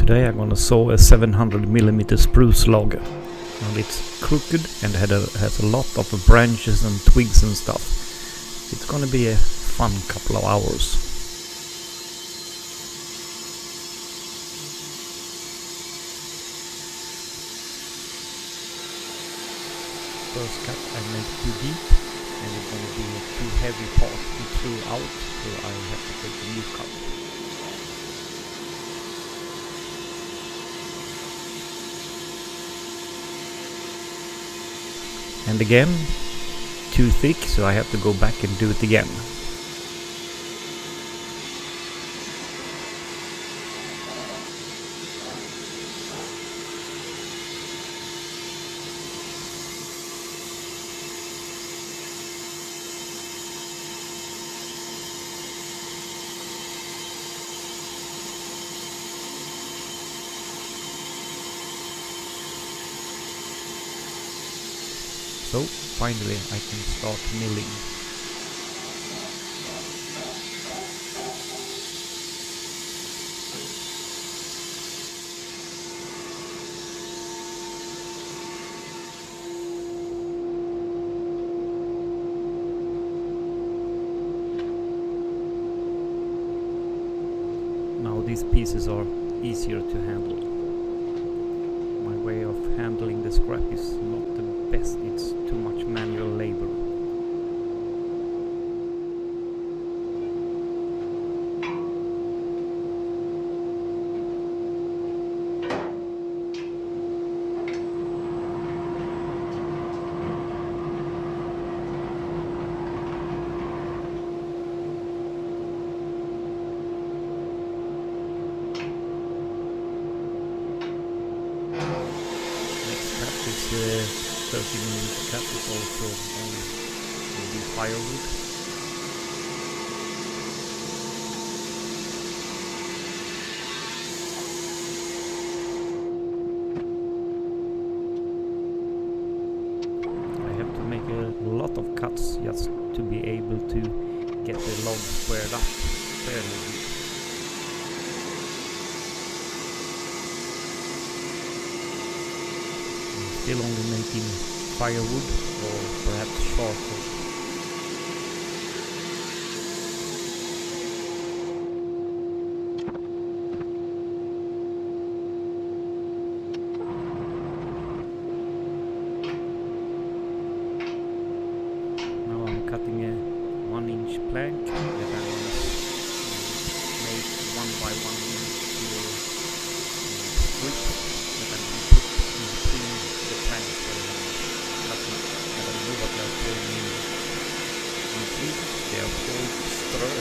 Today I'm gonna saw a 700mm spruce log, and it's crooked and has a lot of branches and twigs and stuff. It's gonna be a fun couple of hours. First cut I make too deep, and it's gonna be a too heavy part to throw out, so I have to take a new cut. And again, too thick, so I have to go back and do it again. So finally I can start milling. Now these pieces are easier to handle. My way of handling the scrap is not the best, it's too much manual labor. This 30mm cut is also will be firewood. I have to make a lot of cuts just to be able to get the log squared up fairly good. Still only making firewood or perhaps charcoal. Now I'm cutting a 1-inch plank that I'm going to make 1 by 1 inch strip that I'm going to put in between the planks that I'm cutting. I don't know what they're called in Sweden. They are called strö.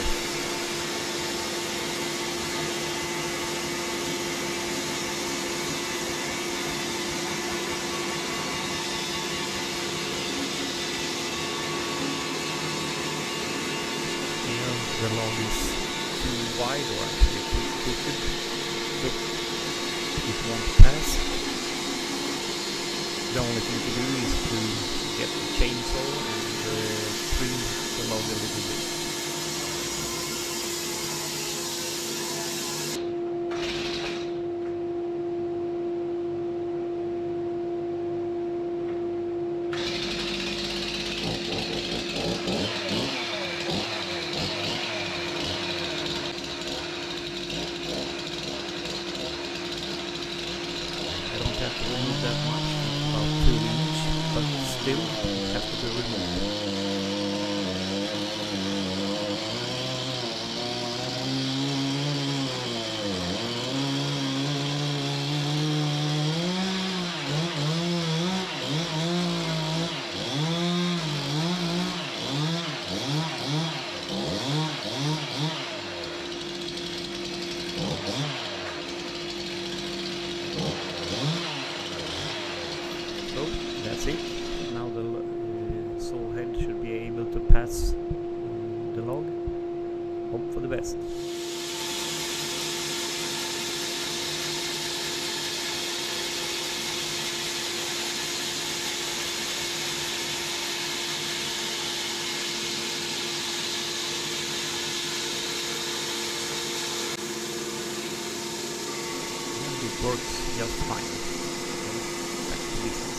The log is too wide, or actually too crooked, so it won't pass. The only thing to do is to get the chainsaw and trim the log a little bit. Remove that much, about 2 inches, but still it has to be removed. So that's it. Now the saw head should be able to pass the log. Hope for the best. works just fine. Back to business.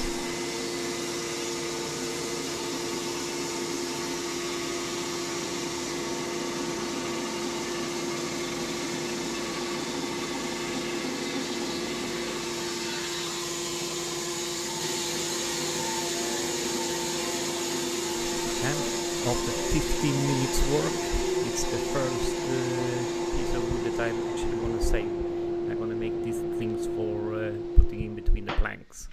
And after 15 minutes work, it's the first piece of wood that I'm actually going to save. I'm going to make these things for putting in between the planks.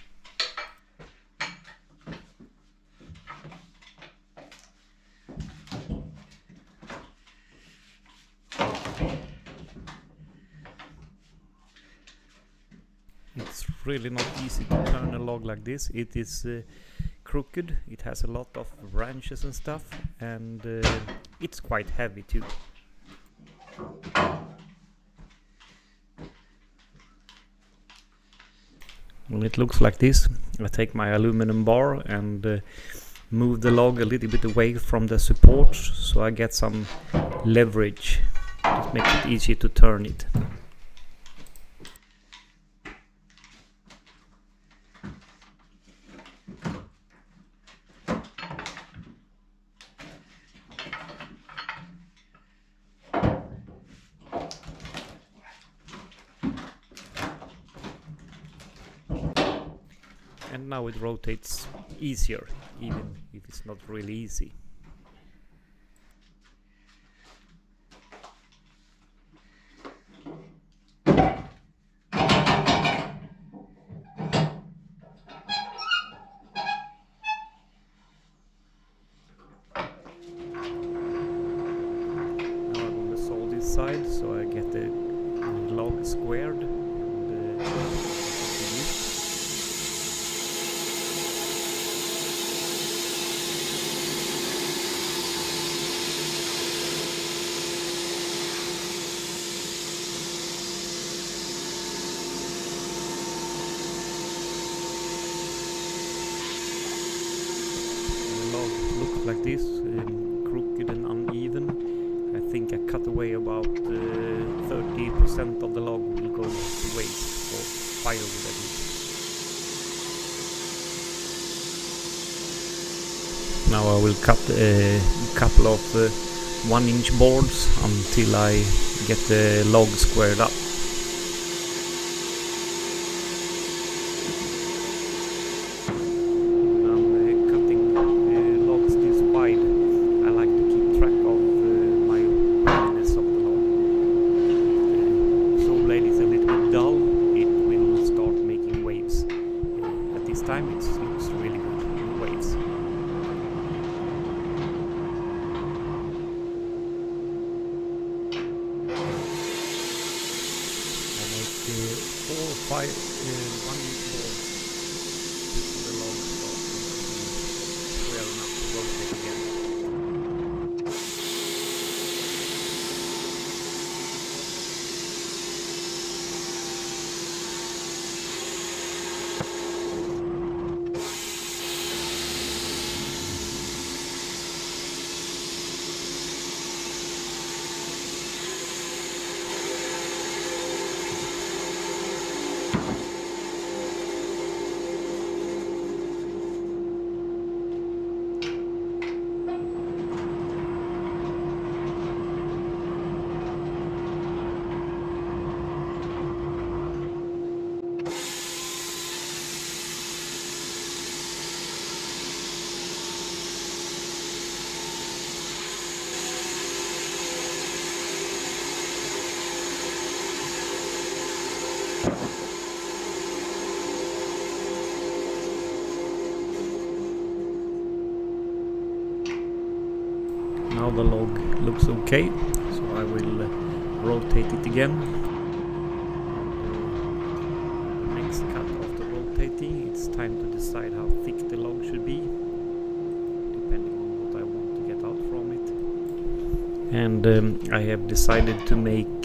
It's really not easy to turn a log like this. It is crooked, it has a lot of branches and stuff, and it's quite heavy too. When it looks like this, I take my aluminum bar and move the log a little bit away from the support so I get some leverage. It makes it easier to turn it. And now it rotates easier, even if it's not really easy. Now I'm going to saw this side so I get the log squared. Like this, crooked and uneven. I think I cut away about 30% of the log will go to waste for firewood at least. Now I will cut a couple of 1-inch boards until I get the log squared up. Now the log looks okay, so I will rotate it again. The next cut after rotating, it's time to decide how thick the log should be, depending on what I want to get out from it. And I have decided to make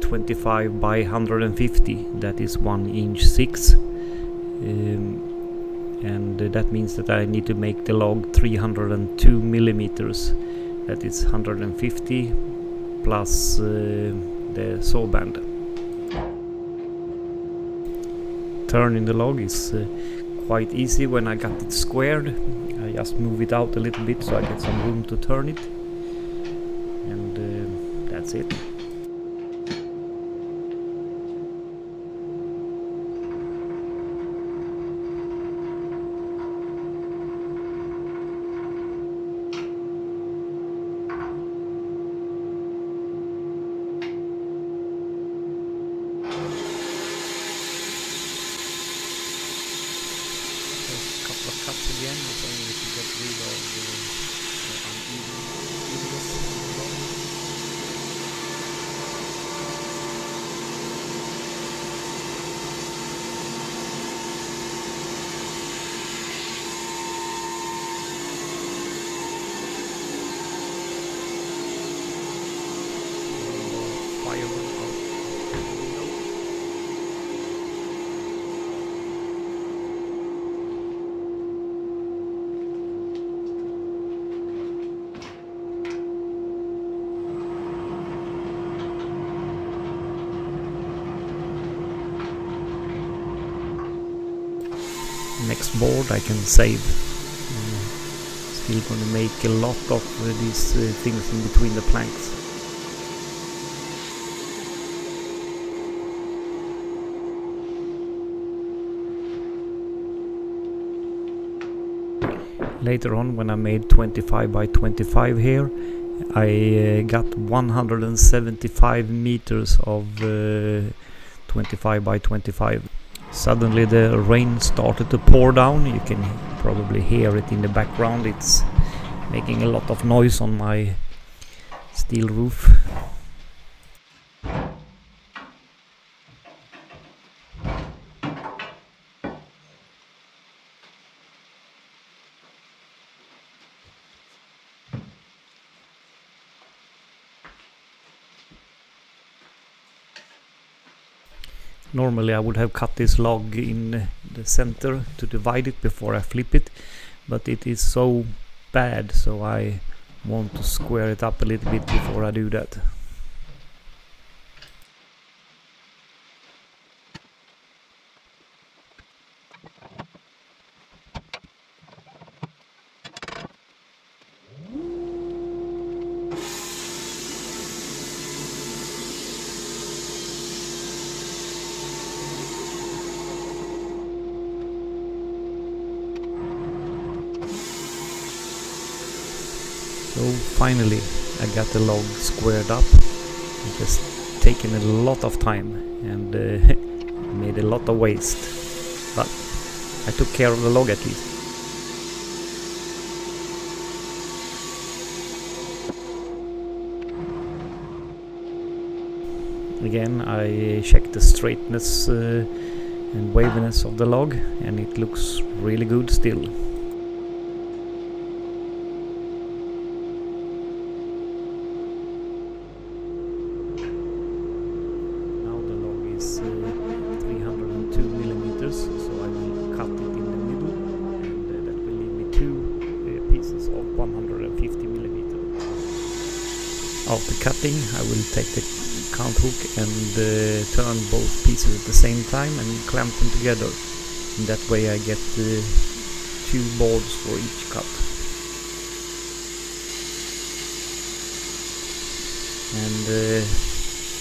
25 by 150, that is 1 inch 6. And that means that I need to make the log 302 millimeters, that is 150 plus the saw band. Turning the log is quite easy when I got it squared. I just move it out a little bit so I get some room to turn it, and that's it. Cuts again, it's only to get rid of the unevenness in the log. Firewood out the window. Next board I can save. Still gonna make a lot of these things in between the planks. Later on, when I made 25 by 25 here, I got 175 meters of 25 by 25. Suddenly the rain started to pour down. You can probably hear it in the background. It's making a lot of noise on my steel roof. Normally I would have cut this log in the center to divide it before I flip it, but it is so bad, so I want to square it up a little bit before I do that. So finally I got the log squared up. It has taken a lot of time and made a lot of waste, but I took care of the log at least. Again I checked the straightness and waviness of the log, and it looks really good still. After cutting, I will take the count hook and turn both pieces at the same time and clamp them together. And that way I get 2 boards for each cut. And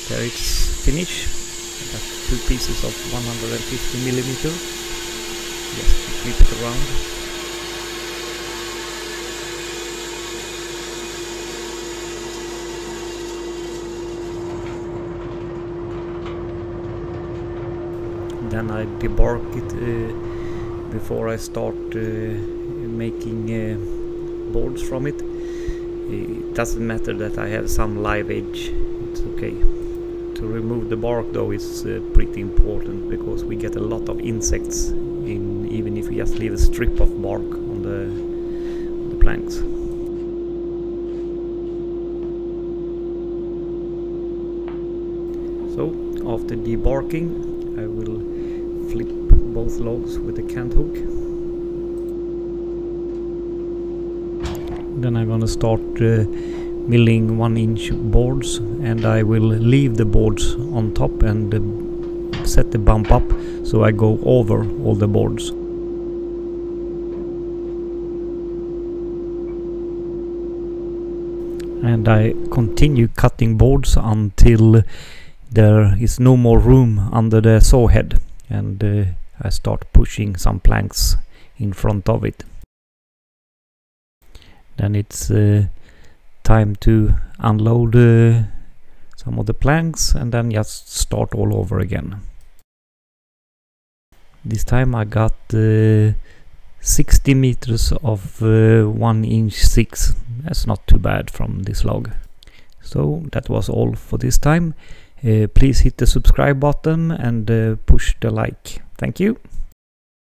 there it's finished. I got 2 pieces of 150mm. Just flip it around. Then I debark it before I start making boards from it. It doesn't matter that I have some live edge, it's okay. To remove the bark though is pretty important, because we get a lot of insects in, even if we just leave a strip of bark on the planks. So after debarking I will flip both logs with the cant hook. Then I'm gonna start milling 1-inch boards, and I will leave the boards on top and set the bump up so I go over all the boards. And I continue cutting boards until there is no more room under the saw head, and I start pushing some planks in front of it. Then it's time to unload some of the planks and then just start all over again. This time I got 60 meters of 1 inch 6. That's not too bad from this log. So that was all for this time. Please hit the subscribe button and push the like. Thank you.